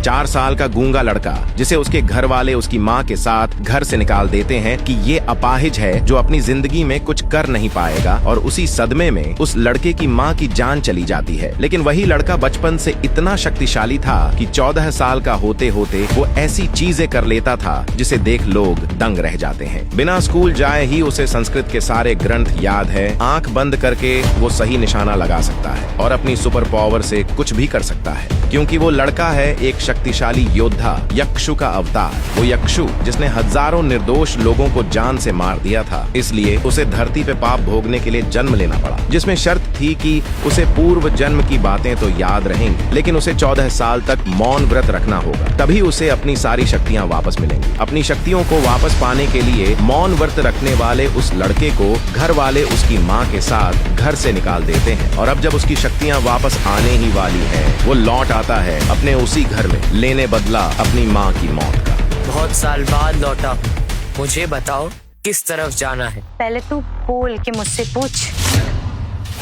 4 साल का गूंगा लड़का, जिसे उसके घर वाले उसकी माँ के साथ घर से निकाल देते हैं कि ये अपाहिज है जो अपनी जिंदगी में कुछ कर नहीं पाएगा, और उसी सदमे में उस लड़के की माँ की जान चली जाती है। लेकिन वही लड़का बचपन से इतना शक्तिशाली था कि 14 साल का होते होते वो ऐसी चीजें कर लेता था जिसे देख लोग दंग रह जाते हैं। बिना स्कूल जाए ही उसे संस्कृत के सारे ग्रंथ याद है। आंख बंद करके वो सही निशाना लगा सकता है और अपनी सुपर पावर से कुछ भी कर सकता है, क्योंकि वो लड़का है एक शक्तिशाली योद्धा, यक्षु का अवतार। वो यक्षु जिसने हजारों निर्दोष लोगों को जान से मार दिया था, इसलिए उसे धरती पे पाप भोगने के लिए जन्म लेना पड़ा, जिसमें शर्त थी कि उसे पूर्व जन्म की बातें तो याद रहेंगी, लेकिन उसे 14 साल तक मौन व्रत रखना होगा, तभी उसे अपनी सारी शक्तियां वापस मिलेंगी। अपनी शक्तियों को वापस पाने के लिए मौन व्रत रखने वाले उस लड़के को घर वाले उसकी माँ के साथ घर से निकाल देते हैं, और अब जब उसकी शक्तियां वापस आने ही वाली है, वो लौट आता है अपने उसी घर में, लेने बदला अपनी माँ की मौत का। बहुत साल बाद लौटा हूँ, मुझे बताओ किस तरफ जाना है। पहले तू बोल के मुझसे पूछ,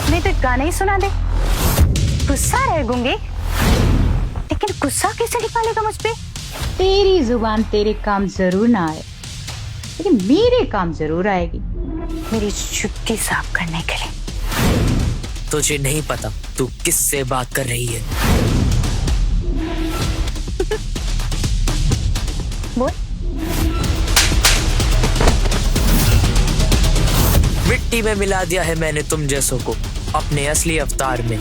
नहीं तो एक गाना ही सुना दे। गुस्सा रहे गूंगे, लेकिन गुस्सा कैसे निकालेगा मुझ पे? तेरी जुबान तेरे काम जरूर ना आए, लेकिन मेरे काम जरूर आएगी। मेरी जुत्ती साफ करने के लिए। तुझे नहीं पता तू किससे बात कर रही है। बोल। मिट्टी में मिला दिया है मैंने तुम जैसों को अपने असली अवतार में।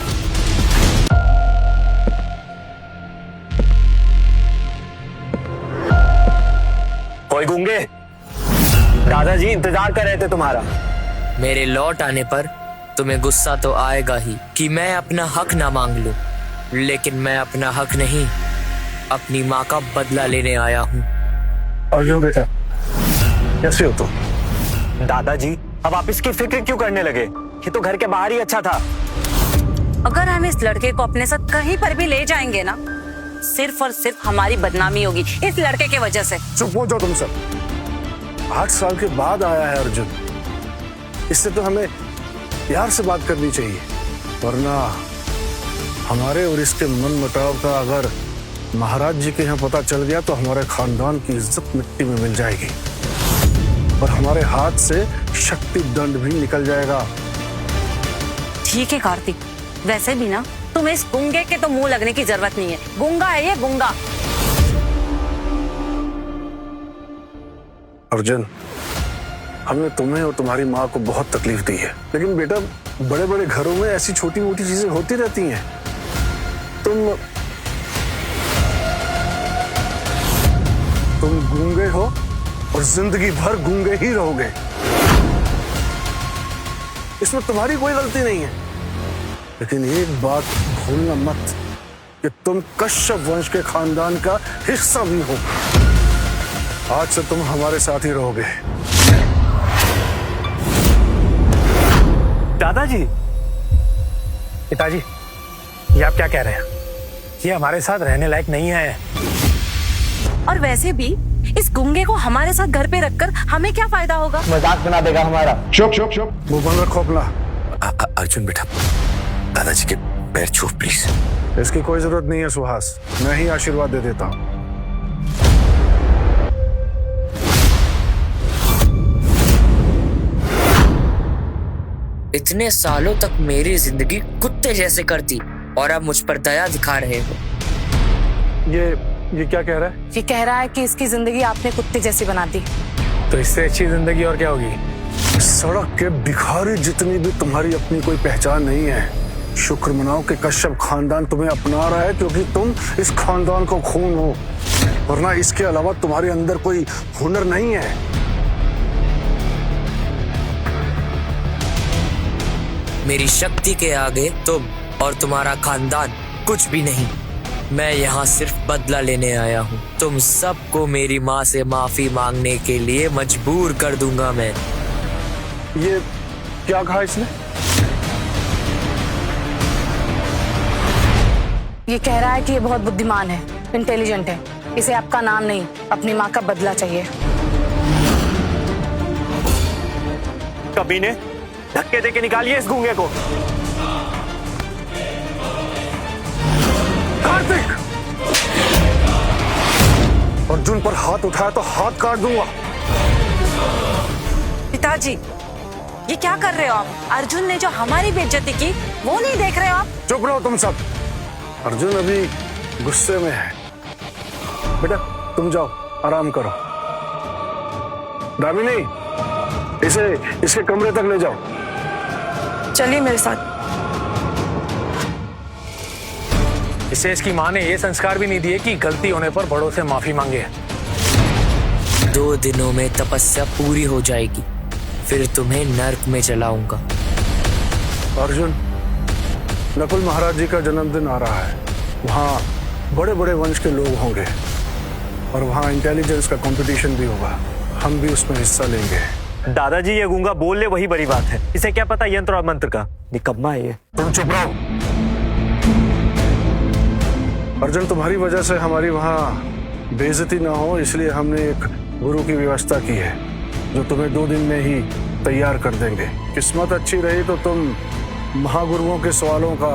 कोई गूंगे, दादाजी इंतजार कर रहे थे तुम्हारा। मेरे लौट आने पर तुम्हें गुस्सा तो आएगा ही कि मैं अपना हक ना मांग लूं, लेकिन मैं अपना हक नहीं, अपनी माँ का बदला लेने आया हूँ। अर्जुन बेटा, कैसे हो तुम? दादाजी अब आप इसकी फिक्र क्यों करने लगे? ये तो घर के बाहर ही अच्छा था। अगर हम इस लड़के को अपने साथ कहीं पर भी ले जाएंगे ना, सिर्फ और सिर्फ हमारी बदनामी होगी इस लड़के के वजह से। चुप हो जाओ तुम सब। 8 साल के बाद आया है अर्जुन, इससे तो हमें प्यार से बात करनी चाहिए, वरना हमारे और इसके मन मुटाव का अगर महाराज जी के यहाँ पता चल गया तो हमारे खानदान की इज्जत मिट्टी में मिल जाएगी और हमारे हाथ से शक्ति दंड भी निकल जाएगा। ठीक है कार्तिक, वैसे भी ना तुम्हें इस गूंगे के तो मुंह लगने की जरूरत नहीं है। गूंगा है ये, गूंगा। अर्जुन, हमने तुम्हें और तुम्हारी माँ को बहुत तकलीफ दी है, लेकिन बेटा बड़े बड़े घरों में ऐसी छोटी मोटी चीजें होती रहती हैं। तुम गूंगे हो और जिंदगी भर गूंगे ही रहोगे। इसमें तुम्हारी कोई गलती नहीं है, लेकिन एक बात भूलना मत कि तुम कश्यप वंश के खानदान का हिस्सा भी हो। आज से तुम हमारे साथ ही रहोगे। दादाजी, पिताजी, ये आप क्या कह रहे हैं? ये हमारे साथ रहने लायक नहीं है। और वैसे भी इस गूंगे को हमारे साथ घर पे रखकर हमें क्या फायदा होगा? मजाक बना देगा हमारा। चुप चुप चुप, मुंह बंद रखो अपना। अर्जुन बेटा, दादाजी के पैर छू प्लीज। इसकी कोई जरूरत नहीं है सुहास, मैं ही आशीर्वाद दे देता हूँ। इतने सालों तक मेरी जिंदगी कुत्ते जैसे करती और अब मुझ पर दया दिखा रहे हो। ये क्या कह रहा है? ये कह रहा है कि इसकी जिंदगी आपने कुत्ते जैसी बना दी। तो इससे अच्छी जिंदगी और क्या होगी? सड़क के भिखारी जितनी भी तुम्हारी अपनी कोई पहचान नहीं है। शुक्र मनाओ कि कश्यप खानदान तुम्हें अपना रहा है, क्योंकि तुम इस खानदान को खून हो, वरना इसके अलावा तुम्हारे अंदर कोई हुनर नहीं है। मेरी शक्ति के आगे तुम और तुम्हारा खानदान कुछ भी नहीं। मैं यहाँ सिर्फ बदला लेने आया हूँ। तुम सबको मेरी माँ से माफी मांगने के लिए मजबूर कर दूंगा मैं। ये क्या कहा इसने? ये कह रहा है कि ये बहुत बुद्धिमान है, इंटेलिजेंट है। इसे आपका नाम नहीं, अपनी माँ का बदला चाहिए। कमीने, धक्के देके निकालिए इस गूंगे को। कार्तिक! अर्जुन पर हाथ उठाया तो हाथ काट दूंगा। पिताजी, ये क्या कर रहे हो आप? अर्जुन ने जो हमारी बेइज्जती की वो नहीं देख रहे हो आप? चुप रहो तुम सब। अर्जुन अभी गुस्से में है। बेटा तुम जाओ, आराम करो। दामिनी, इसे इसके कमरे तक ले जाओ। चलिए मेरे साथ। इसे इसकी माँ ने ये संस्कार भी नहीं दिए कि गलती होने पर बड़ों से माफी मांगे। 2 दिनों में तपस्या पूरी हो जाएगी, फिर तुम्हें नर्क में जलाऊंगा। अर्जुन, नकुल महाराज जी का जन्मदिन आ रहा है। वहाँ बड़े बड़े वंश के लोग होंगे और वहाँ इंटेलिजेंस का कंपटीशन भी होगा। हम भी उसमें हिस्सा लेंगे। दादाजी, ये गूंगा बोल ले वही बड़ी बात है। इसे क्या पता यंत्र और मंत्र का? निकम्मा है ये। तुम चुप रहो। अर्जुन, तुम्हारी वजह से हमारी वहाँ बेइज्जती ना हो इसलिए हमने एक गुरु की व्यवस्था की है जो तुम्हें 2 दिन में ही तैयार कर देंगे। किस्मत अच्छी रही तो तुम महागुरुओं के सवालों का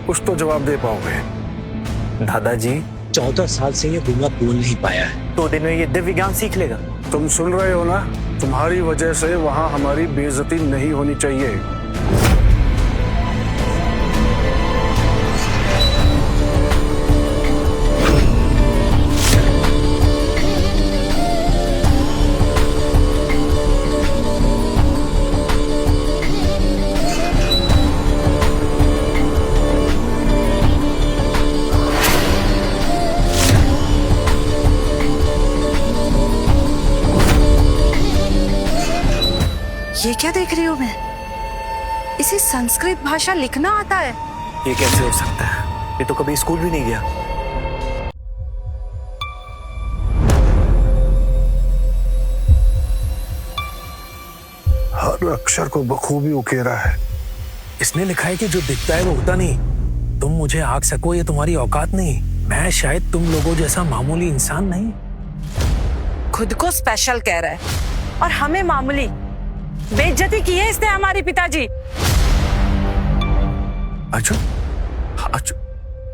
कुछ तो जवाब दे पाओगे। दादाजी, 14 साल से ये गूंगा बोल नहीं पाया है। 2 दिन में ये दिव्य ज्ञान सीख लेगा। तुम सुन रहे हो ना? तुम्हारी वजह से वहाँ हमारी बेइज्जती नहीं होनी चाहिए। ये क्या देख रही हूँ मैं? इसे संस्कृत भाषा लिखना आता है? ये कैसे हो सकता है? ये तो कभी स्कूल भी नहीं गया। हर अक्षर को बखूबी उकेरा है। इसने लिखा है कि जो दिखता है वो होता नहीं। तुम मुझे आंक सको ये तुम्हारी औकात नहीं। मैं शायद तुम लोगों जैसा मामूली इंसान नहीं। खुद को स्पेशल कह रहा है और हमें मामूली। बेइज्जती की है इसने हमारी पिताजी। अच्छा,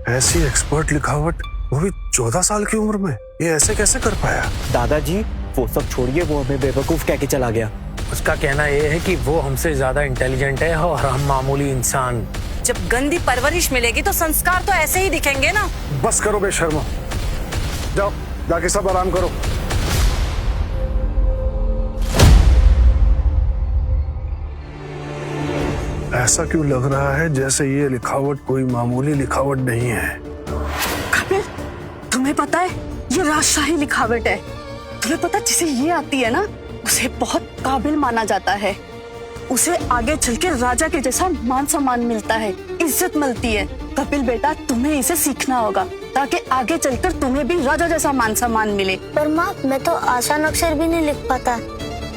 ऐसी एक्सपर्ट लिखावट, वो भी 14 साल की उम्र में, ये ऐसे कैसे कर पाया? दादाजी, वो सब छोड़िए, वो हमें बेवकूफ कह के चला गया। उसका कहना ये है कि वो हमसे ज्यादा इंटेलिजेंट है और हम मामूली इंसान। जब गंदी परवरिश मिलेगी तो संस्कार तो ऐसे ही दिखेंगे ना। बस करो बेशर्मो, जाओ जाके सब आराम करो। ऐसा क्यों लग रहा है जैसे ये लिखावट कोई मामूली लिखावट नहीं है? कपिल, तुम्हें पता है ये राजशाही लिखावट है। तुम्हें पता जिसे ये आती है ना उसे बहुत काबिल माना जाता है। उसे आगे चल के राजा के जैसा मान सम्मान मिलता है, इज्जत मिलती है। कपिल बेटा, तुम्हें इसे सीखना होगा ताकि आगे चलकर तुम्हें भी राजा जैसा मान सम्मान मिले। पर माँ, मैं तो आसान अक्षर भी नहीं लिख पाता।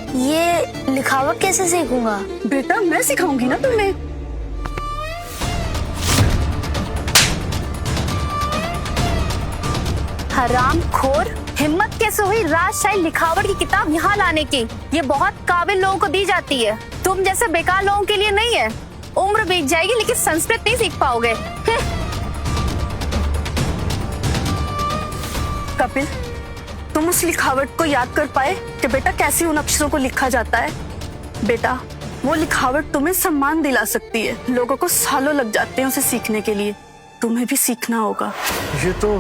ये लिखावट कैसे सीखूंगा? बेटा मैं सिखाऊंगी ना तुम्हें। हरामखोर, हिम्मत कैसे हुई राजशाही लिखावट की किताब यहाँ लाने की? ये बहुत काबिल लोगों को दी जाती है, तुम जैसे बेकार लोगों के लिए नहीं है। उम्र बीत जाएगी लेकिन संस्कृत नहीं सीख पाओगे। कपिल, तुम उस लिखावट को याद कर पाए कि बेटा कैसे उन अक्षरों को लिखा जाता है? बेटा, वो लिखावट तुम्हें सम्मान दिला सकती है। लोगों को सालों लग जाते हैं उसे सीखने के लिए, तुम्हें भी सीखना होगा। ये तो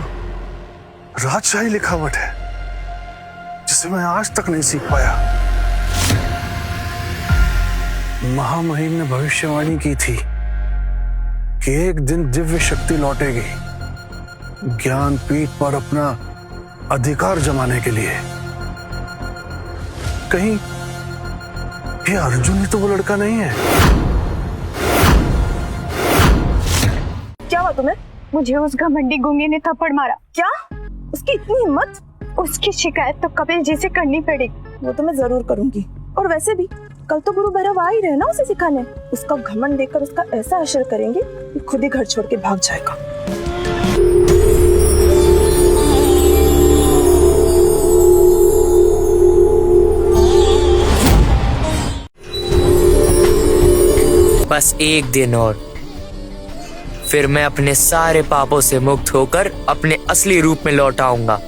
राजशाही लिखावट है जिसे मैं आज तक नहीं सीख पाया। महामहिम ने भविष्यवाणी की थी कि एक दिन दिव्य शक्ति लौटेगी ज्ञानपीठ पर अपना अधिकार जमाने के लिए। कहीं ये अर्जुन ही तो वो लड़का नहीं है? क्या हुआ तुम्हें? मुझे उस घमंडी गूंगे ने थप्पड़ मारा। क्या? उसकी इतनी हिम्मत? उसकी शिकायत तो कपिल जी से करनी पड़ेगी। वो तो मैं जरूर करूंगी। और वैसे भी कल तो गुरु भैरव आ ही रहे ना उसे सिखाने। उसका घमंड देखकर उसका ऐसा असर करेंगे कि खुद ही घर छोड़ के भाग जाएगा। बस 1 दिन और, फिर मैं अपने सारे पापों से मुक्त होकर अपने असली रूप में लौट आऊंगा।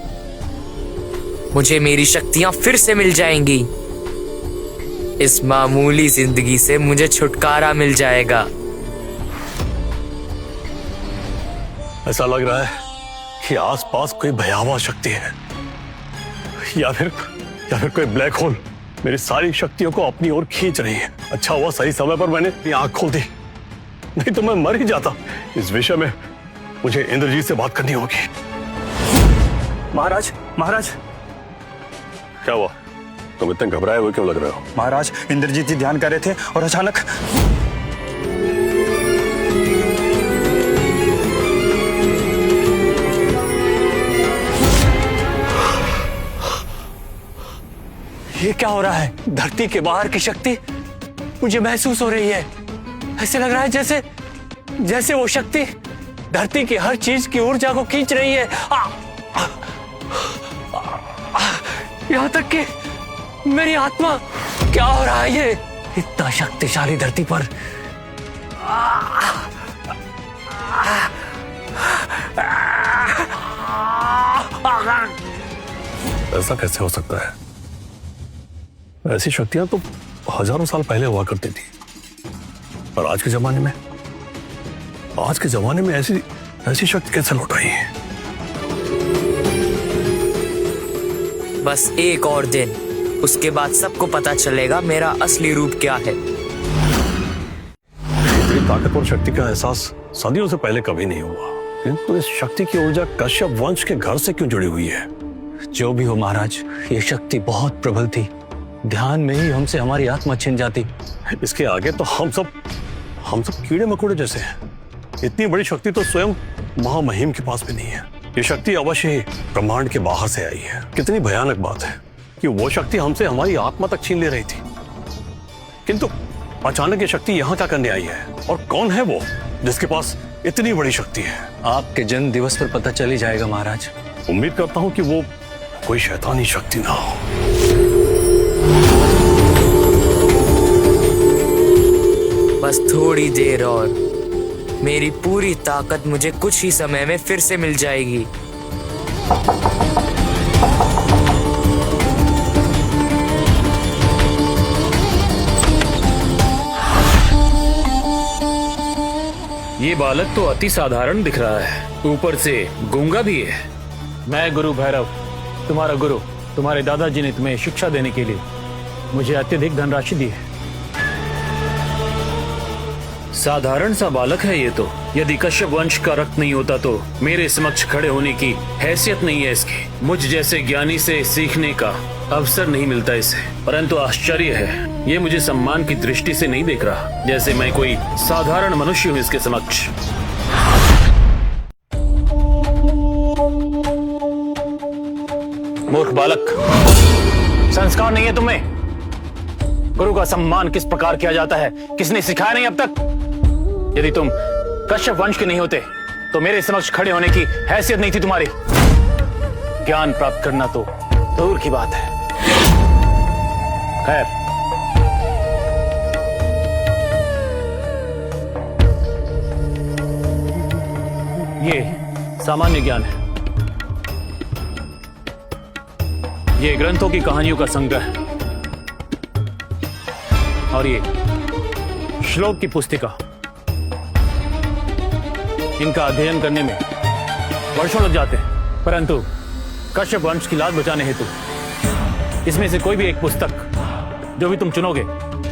मुझे मेरी शक्तियां फिर से मिल जाएंगी। इस मामूली जिंदगी से मुझे छुटकारा मिल जाएगा। ऐसा लग रहा है कि आसपास कोई भयावह शक्ति है, या फिर कोई ब्लैक होल मेरी सारी शक्तियों को अपनी ओर खींच रही है। अच्छा हुआ सही समय पर मैंने अपनी आंख खोल दी, नहीं तो मैं मर ही जाता। इस विषय में मुझे इंद्रजीत से बात करनी होगी। महाराज, महाराज, क्या हुआ? तुम इतने घबराए हुए क्यों लग रहे हो? महाराज, इंद्रजीत जी ध्यान कर रहे थे और अचानक ये क्या हो रहा है? धरती के बाहर की शक्ति मुझे महसूस हो रही है। ऐसे लग रहा है जैसे वो शक्ति धरती की हर चीज की ऊर्जा को खींच रही है। यहाँ तक कि मेरी आत्मा। क्या हो रहा है ये? इतना शक्तिशाली धरती पर ऐसा कैसे हो सकता है? ऐसी शक्तियां तो हजारों साल पहले हुआ करती थी, और आज के जमाने में ऐसी शक्ति कैसे लौट आई है? बस एक और दिन, उसके बाद सबको पता चलेगा मेरा असली रूप क्या है। इतनी ताकतवर शक्ति का एहसास सदियों से पहले कभी नहीं हुआ, किंतु इस शक्ति की ऊर्जा कश्यप वंश के घर से क्यों जुड़ी हुई है? जो भी हो महाराज, ये शक्ति बहुत प्रबल थी। ध्यान में ही हमसे हमारी आत्मा छिन जाती। इसके आगे तो हम सब कीड़े मकोड़े जैसे हैं। इतनी बड़ी शक्ति तो स्वयं महामहिम के पास भी नहीं है। ये शक्ति अवश्य ही ब्रह्मांड के बाहर से आई है। कितनी भयानक बात है कि वो शक्ति हमसे हमारी आत्मा तक छीन ले रही थी, किंतु अचानक ये शक्ति यहाँ क्या करने आई है? और कौन है वो जिसके पास इतनी बड़ी शक्ति है? आपके जन्म दिवस पर पता चल ही जाएगा महाराज। उम्मीद करता हूँ कि वो कोई शैतानी शक्ति ना हो। बस थोड़ी देर और मेरी पूरी ताकत मुझे कुछ ही समय में फिर से मिल जाएगी। ये बालक तो अति साधारण दिख रहा है, ऊपर से गूंगा भी है। मैं गुरु भैरव, तुम्हारा गुरु। तुम्हारे दादाजी ने तुम्हें शिक्षा देने के लिए मुझे अत्यधिक धनराशि दी है। साधारण सा बालक है ये तो। यदि कश्यप वंश का रक्त नहीं होता तो मेरे समक्ष खड़े होने की हैसियत नहीं है इसकी। मुझ जैसे ज्ञानी से सीखने का अवसर नहीं मिलता इसे। परंतु आश्चर्य है, ये मुझे सम्मान की दृष्टि से नहीं देख रहा, जैसे मैं कोई साधारण मनुष्य हूँ इसके समक्ष। मूर्ख बालक, संस्कार नहीं है तुम्हें? गुरु का सम्मान किस प्रकार किया जाता है किसने सिखाया नहीं अब तक? यदि तुम कश्यप वंश के नहीं होते तो मेरे समक्ष खड़े होने की हैसियत नहीं थी तुम्हारी। ज्ञान प्राप्त करना तो दूर की बात है। खैर, ये सामान्य ज्ञान है। ये ग्रंथों की कहानियों का संग्रह है, और ये श्लोक की पुस्तिका। इनका अध्ययन करने में वर्षों लग जाते हैं, परंतु कश्यप वंश की लाज बचाने हेतु इसमें से कोई भी एक पुस्तक जो भी तुम चुनोगे,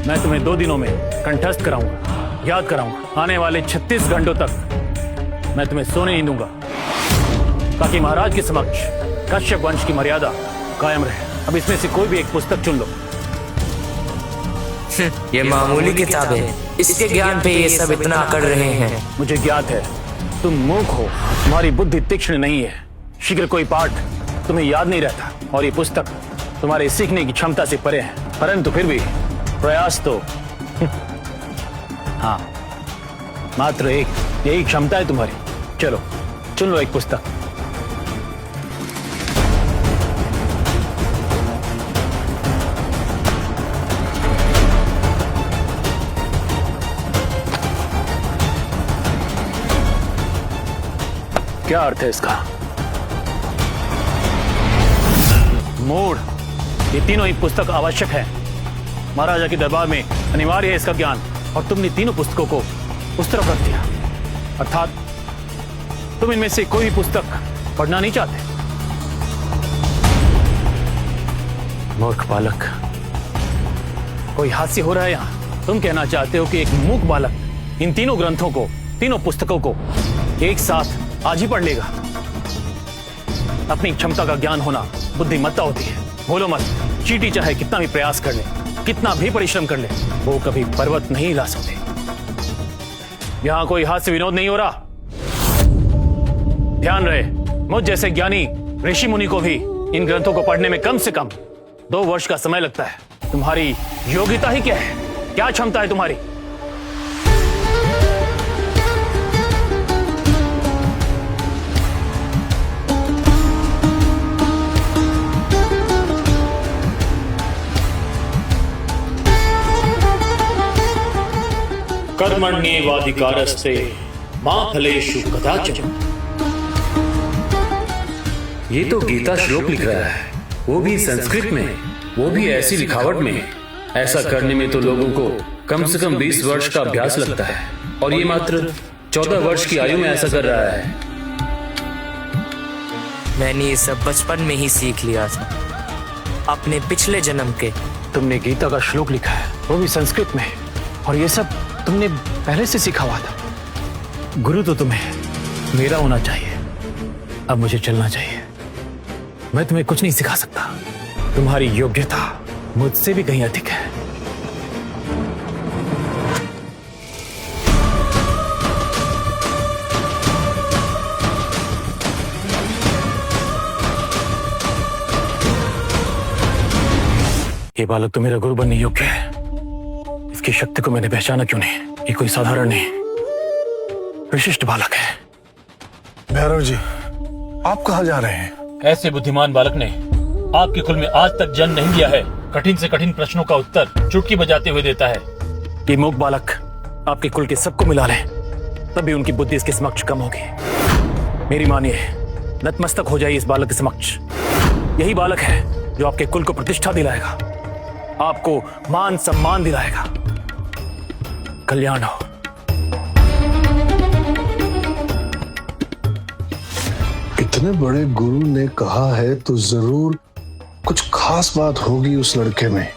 मैं तुम्हें 2 दिनों में कंठस्थ कराऊंगा, याद कराऊंगा। आने वाले 36 घंटों तक मैं तुम्हें सोने नहीं दूंगा, ताकि महाराज के समक्ष कश्यप वंश की मर्यादा कायम रहे। अब इसमें से कोई भी एक पुस्तक चुन लो। ये मामूली किताब है, इसके ज्ञान पे ये सब इतना अकड़ रहे हैं। मुझे ज्ञात है तुम मूर्ख हो, तुम्हारी बुद्धि तीक्ष्ण नहीं है। शीघ्र कोई पाठ तुम्हें याद नहीं रहता, और ये पुस्तक तुम्हारे सीखने की क्षमता से परे है। परंतु फिर भी प्रयास तो हाँ, मात्र एक यही क्षमता है तुम्हारी। चलो चुन लो एक पुस्तक। क्या अर्थ है इसका? मूढ़, ये तीनों ही पुस्तक आवश्यक है। महाराजा के दरबार में अनिवार्य है इसका ज्ञान, और तुमने तीनों पुस्तकों को उस तरफ रख दिया, अर्थात तुम इनमें से कोई भी पुस्तक पढ़ना नहीं चाहते। मूर्ख बालक, कोई हास्य हो रहा है यहाँ। तुम कहना चाहते हो कि एक मूक बालक इन तीनों ग्रंथों को, तीनों पुस्तकों को एक साथ आज ही पढ़ लेगा? अपनी क्षमता का ज्ञान होना बुद्धिमत्ता होती है। बोलो मत, चींटी चाहे कितना भी प्रयास कर ले, कितना भी परिश्रम कर ले, वो कभी पर्वत नहीं ला सकते। यहां कोई हास्य विनोद नहीं हो रहा। ध्यान रहे, मुझ जैसे ज्ञानी ऋषि मुनि को भी इन ग्रंथों को पढ़ने में कम से कम 2 वर्ष का समय लगता है। तुम्हारी योग्यता ही क्या है? क्या क्षमता है तुम्हारी? कर्मण्येवाधिकारस्ते मा फलेषु कदाचन। ये तो गीता श्लोक लिख रहा है, वो भी संस्कृत में, वो भी ऐसी लिखावट में। ऐसा करने में तो लोगों को कम से कम 20 वर्ष का अभ्यास लगता है, और ये मात्र 14 वर्ष की आयु में ऐसा कर रहा है। मैंने ये सब बचपन में ही सीख लिया था, अपने पिछले जन्म के। तुमने गीता का श्लोक लिखा है, वो भी संस्कृत में, और ये सब तुमने पहले से सीखा हुआ था। गुरु तो तुम्हें मेरा होना चाहिए। अब मुझे चलना चाहिए। मैं तुम्हें कुछ नहीं सिखा सकता। तुम्हारी योग्यता मुझसे भी कहीं अधिक है। ये बालक तो मेरा गुरु बनने योग्य है। इसकी शक्ति को मैंने पहचाना क्यों नहीं? ये कोई साधारण नहीं, विशिष्ट बालक है। भैरव जी, आप कहाँ जा रहे हैं? ऐसे बुद्धिमान बालक ने आपके कुल में आज तक जन्म नहीं लिया है। कठिन से कठिन प्रश्नों का उत्तर चुटकी बजाते हुए देता है। ये मूक बालक आपके कुल के सबको मिला ले, तब भी उनकी बुद्धि इसके समक्ष कम होगी। मेरी मानिए, नतमस्तक हो जाइए इस बालक के समक्ष। यही बालक है जो आपके कुल को प्रतिष्ठा दिलाएगा, आपको मान सम्मान दिलाएगा। कल्याण हो। इतने बड़े गुरु ने कहा है तो जरूर कुछ खास बात होगी उस लड़के में।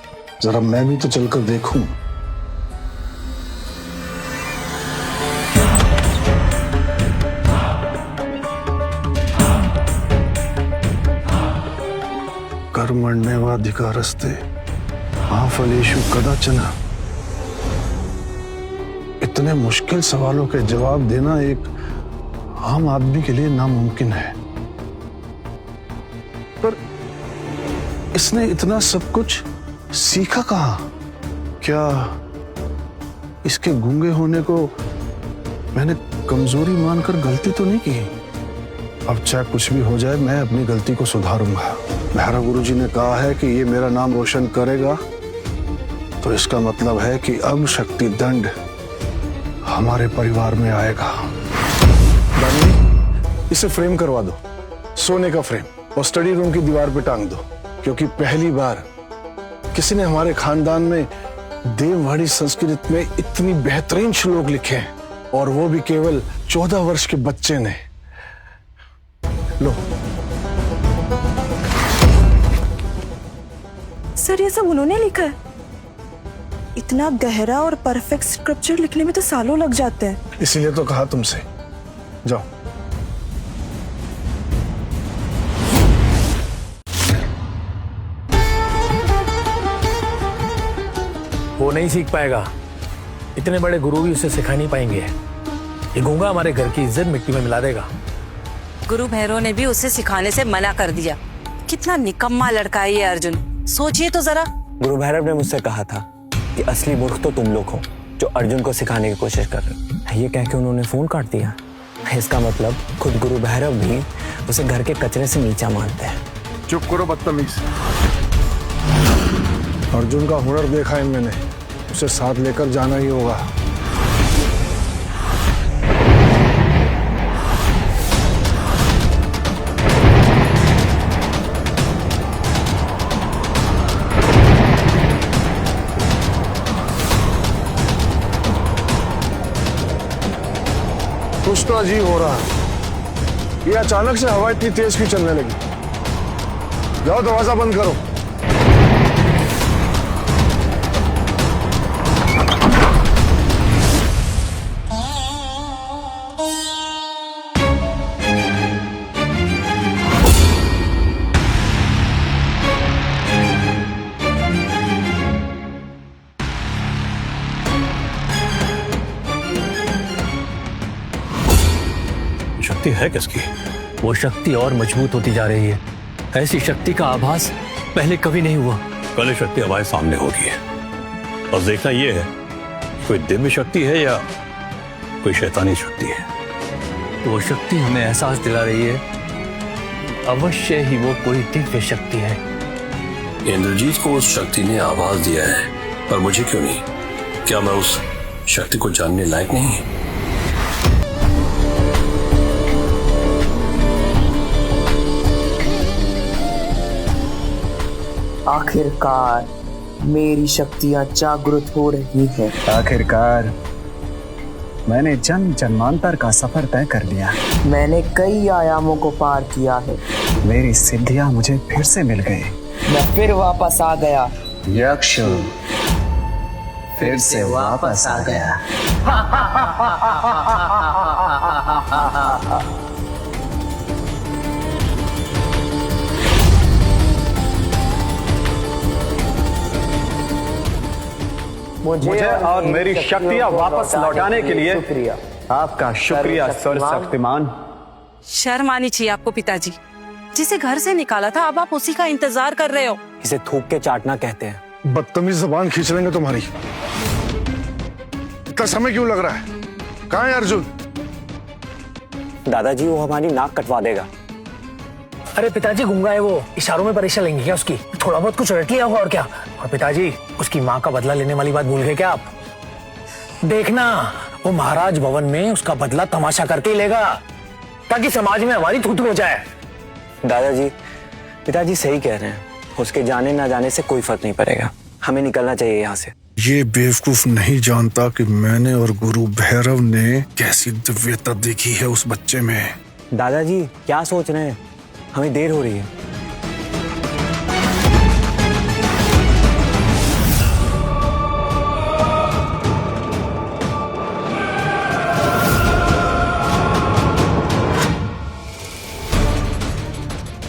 जरा मैं भी तो चलकर देखूं। कर्मण्येवाधिकारस्ते मा फलेषु कदाचन। इतने मुश्किल सवालों के जवाब देना एक आम आदमी के लिए नामुमकिन है, पर इसने इतना सब कुछ सीखा कहां? क्या इसके गूंगे होने को मैंने कमजोरी मानकर गलती तो नहीं की? अब चाहे कुछ भी हो जाए, मैं अपनी गलती को सुधारूंगा। भैरव गुरुजी ने कहा है कि ये मेरा नाम रोशन करेगा, तो इसका मतलब है कि अब शक्ति दंड हमारे परिवार में आएगा। इसे फ्रेम करवा दो, सोने का फ्रेम, और स्टडी रूम की दीवार पे टांग दो, क्योंकि पहली बार किसी ने हमारे खानदान में देववाणी संस्कृत में इतनी बेहतरीन श्लोक लिखे हैं, और वो भी केवल 14 वर्ष के बच्चे ने। लो। सर, ये सब उन्होंने लिखा है? इतना गहरा और परफेक्ट स्क्रिप्चर लिखने में तो सालों लग जाते हैं। इसीलिए तो कहा तुमसे। जाओ। वो नहीं सीख पाएगा। इतने बड़े गुरु भी उसे सिखा नहीं पाएंगे। ये गूंगा हमारे घर की इज्जत मिट्टी में मिला देगा। गुरु भैरव ने भी उसे सिखाने से मना कर दिया। कितना निकम्मा लड़का है ये अर्जुन, सोचिए तो जरा। गुरु भैरव ने मुझसे कहा था कि असली मूर्ख तो तुम लोग हो जो अर्जुन को सिखाने की कोशिश कर रहे हो। ये कह के उन्होंने फोन काट दिया। इसका मतलब खुद गुरु भैरव भी उसे घर के कचरे से नीचा मानते हैं। चुप करो बदतमीज। अर्जुन का हुनर देखा है मैंने, उसे साथ लेकर जाना ही होगा। अजीब हो रहा है। ये अचानक से हवा इतनी तेज क्यों चलने लगी? जाओ दरवाजा बंद करो। शक्ति है किसकी? वो शक्ति और मजबूत होती जा रही है। ऐसी शक्ति का आभास पहले कभी नहीं हुआ। कल ये शक्ति हमारे सामने होगी है। बस देखना ये है कोई दिव्य शक्ति है या कोई शैतानी शक्ति है। वो शक्ति हमें एहसास दिला रही है अवश्य ही वो कोई दिव्य शक्ति है। इंद्रजीत को उस शक्ति ने आवाज दिया है, पर मुझे क्यों नहीं? क्या मैं उस शक्ति को जानने लायक नहीं? आखिरकार मेरी शक्तियां जागृत हो रही हैं। आखिरकार मैंने जन्म जन्मांतर का सफर तय कर लिया। मैंने कई आयामों को पार किया है। मेरी सिद्धियां मुझे फिर से मिल गई। मैं फिर वापस आ गया। यक्ष फिर से वापस आ गया। मुझे और मेरी शक्तियां वापस लौटाने के लिए आपका शुक्रिया सर्वशक्तिमान। शर्म आनी चाहिए आपको पिताजी। जिसे घर से निकाला था अब आप उसी का इंतजार कर रहे हो। इसे थूक के चाटना कहते हैं। बदतमीज जबान खींच लेंगे तुम्हारी। इतना समय क्यों लग रहा है? कहाँ है अर्जुन? दादाजी वो हमारी नाक कटवा देगा। अरे पिताजी गूंगा है वो, इशारों में परीक्षा लेंगे क्या उसकी? थोड़ा बहुत कुछ रट लिया होगा और क्या। और पिताजी उसकी माँ का बदला लेने वाली बात भूल गए क्या आप? देखना वो महाराज भवन में उसका बदला तमाशा करके ही लेगा ताकि समाज में हमारी थूथू हो जाए। दादाजी पिताजी सही कह रहे हैं। उसके जाने ना जाने से कोई फर्क नहीं पड़ेगा। हमें निकलना चाहिए यहाँ से। ये बेवकूफ नहीं जानता कि मैंने और गुरु भैरव ने कैसी दिव्यता देखी है उस बच्चे में। दादाजी क्या सोच रहे हैं? हमें देर हो रही है।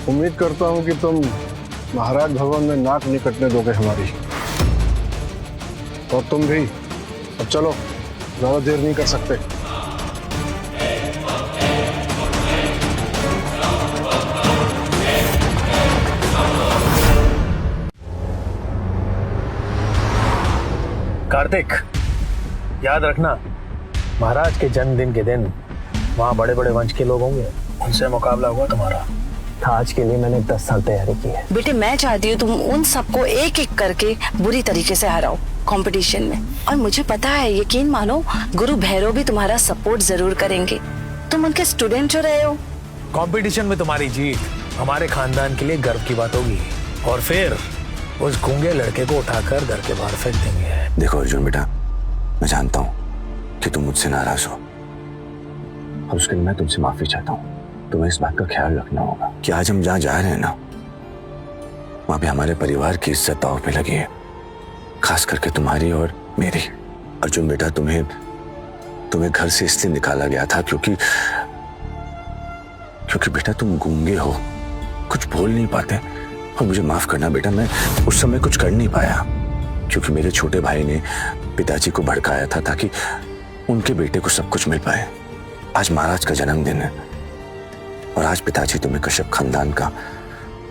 उम्मीद करता हूं कि तुम महाराज भवन में नाक नहीं कटने दोगे हमारी। और तुम भी। अब चलो, ज्यादा देर नहीं कर सकते। कार्तिक याद रखना, महाराज के जन्मदिन के दिन वहाँ बड़े बड़े वंश के लोग होंगे, उनसे मुकाबला होगा तुम्हारा। आज के लिए मैंने 10 साल तैयारी की है। बेटे मैं चाहती हूँ तुम उन सबको एक एक करके बुरी तरीके से हराओ कंपटीशन में। और मुझे पता है, यकीन मानो, गुरु भैरव भी तुम्हारा सपोर्ट जरूर करेंगे। तुम उनके स्टूडेंट हो रहे हो। कंपटीशन में तुम्हारी जीत हमारे खानदान के लिए गर्व की बात होगी। और फिर उस गूंगे लड़के को उठाकर घर के बाहर फेंक देंगे। देखो अर्जुन बेटा, मैं जानता हूँ कि तुम मुझसे नाराज हो और उसके लिए मैं तुमसे माफी चाहता हूँ। तुम्हें इस बात का ख्याल रखना होगा कि आज हम जहाँ जा रहे हैं ना, वहां पे हमारे परिवार की इज्जत दांव पे लगी है, खास करके तुम्हारी और मेरी। अर्जुन बेटा, तुम्हें घर से इसलिए निकाला गया था क्योंकि बेटा तुम गूंगे हो, कुछ बोल नहीं पाते। और मुझे माफ करना बेटा, मैं उस समय कुछ कर नहीं पाया क्योंकि मेरे छोटे भाई ने पिताजी को भड़काया था ताकि उनके बेटे को सब कुछ मिल पाए। आज महाराज का जन्मदिन है और आज पिताजी तुम्हें कश्यप खानदान का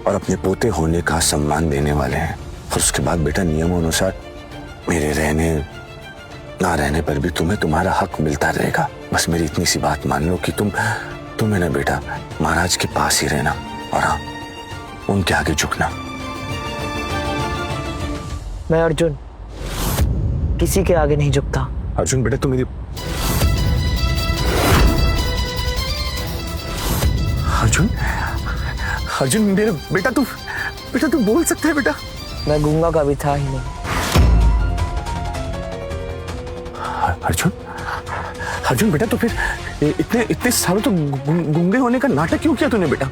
और अपने पोते होने का सम्मान देने वाले हैं। और उसके बाद बेटा नियमों अनुसार मेरे रहने ना रहने पर भी तुम्हें तुम्हारा हक मिलता रहेगा। बस मेरी इतनी सी बात मान लो कि तुम्हें ना बेटा महाराज के पास ही रहना और हाँ, उनके आगे झुकना। मैं अर्जुन किसी के आगे नहीं झुकता। अर्जुन बेटा, तुम मेरी अर्जुन मेरे बेटा तू बोल सकता है बेटा। मैं गूंगा का भी था ही नहीं। अर्जुन बेटा, तो फिर इतने सालों तो गूंगे होने का नाटक क्यों किया तूने बेटा?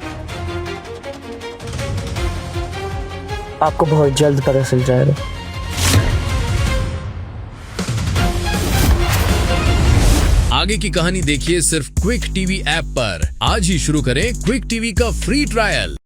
आपको बहुत जल्द पता चल जाएगा। आगे की कहानी देखिए सिर्फ क्विक टीवी ऐप पर। आज ही शुरू करें क्विक टीवी का फ्री ट्रायल।